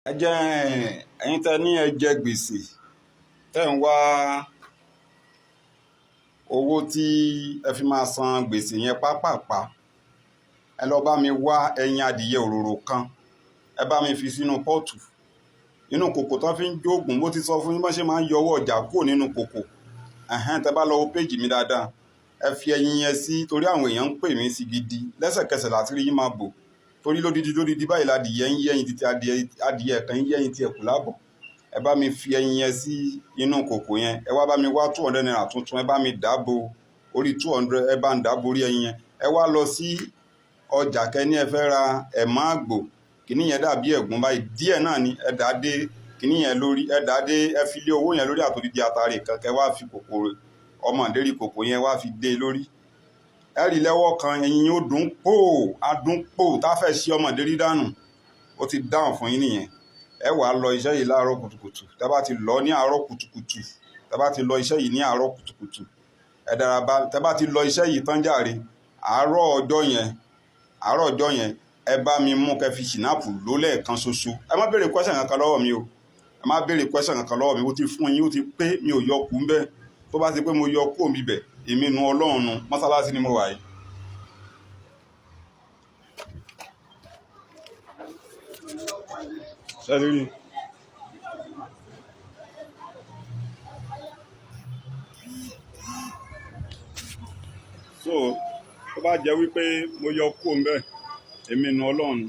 ẹ jẹ́ ẹ̀yin tẹ́ ní ẹ jẹ gbèsè tẹ́ ń wá owó tí ẹ fi máa san gbèsè yẹn pápápá ẹ lọ bá mi wá ẹyin adìyẹ òróró kan ẹ bá mi fi sínú pọ́ọ̀tù inú kòkò tán fi ń jóògùn bó ti sọ fún yín bọ́n ṣe máa ń yọwọ́ ọjà kúrò nínú kòkò tẹ́ bá lọ wo péjì mi dáadáa ẹ fi ẹyin yẹn sí torí àwọn èèyàn ń pè mí sí gidi lẹ́sẹ̀kẹsẹ̀ láti rí yín máa bò torí lódidi báyìí ládìyẹ ń yẹ́yìn títí adìyẹ kan ń yẹ́yìn tí ẹ kù láàbọ̀ ẹ bá mi fi ẹyin yẹn sí inú kòkò yẹn ẹ wá bá mi wá 200 naira tuntun ẹ bá mi dáàbò orí 200 ẹ bá ń dáàbò orí ẹyin yẹn ẹ wá lọ sí ọjà kẹ́ni ẹ fẹ́ ra ẹ̀mọ́ àgbò kìíní yẹn dàbí ẹ̀gún báyìí díẹ̀ náà ni ẹ dà dé kìíní yẹn lórí ẹ dà dé ẹ fi lé owó yẹn lórí àtòdìdí àtàrí kankan wá fi kòkòrò ọmọ ìdérí kòkò yẹn wá fi dé lórí ẹ rí lẹ́wọ́ kan ẹyin yóò dún pò adún pò táfẹ́ sí ọmọ ìdérí dànù ó ti dáhùn fún yín nìyẹn ẹ wà á lọ iṣẹ́ yìí láàárọ̀ kùtùkùtù tẹ́ bá ti lọ ní àárọ̀ kùtùkùtù tẹ́ bá ti lọ iṣẹ́ yìí ní àárọ̀ kùtùkùtù ẹ dára bá tẹ́ bá ti lọ iṣẹ́ yìí tán jàre àárọ̀ ọjọ́ yẹn ẹ bá mi mú kẹ́ fi ṣìnáàpù ló lẹ́ẹ̀kan ṣoṣo ẹ má béèrè question kankan lọ́wọ́ mi o ẹ má béèrè question kankan lọ́wọ́ mi ó ti fún yín ó ti pé mi ò yọ kú ń bẹ́ẹ̀ tó bá ti pé mo yọ kú òmí bẹ̀ èmi nu ọlọ́run nu mọ́sálásí ni mo wà yìí. ṣẹ́lẹ́rì so tó bá jẹ́ wípé mo yọ kú òmí bẹ́ẹ̀ èmi nu ọlọ́run.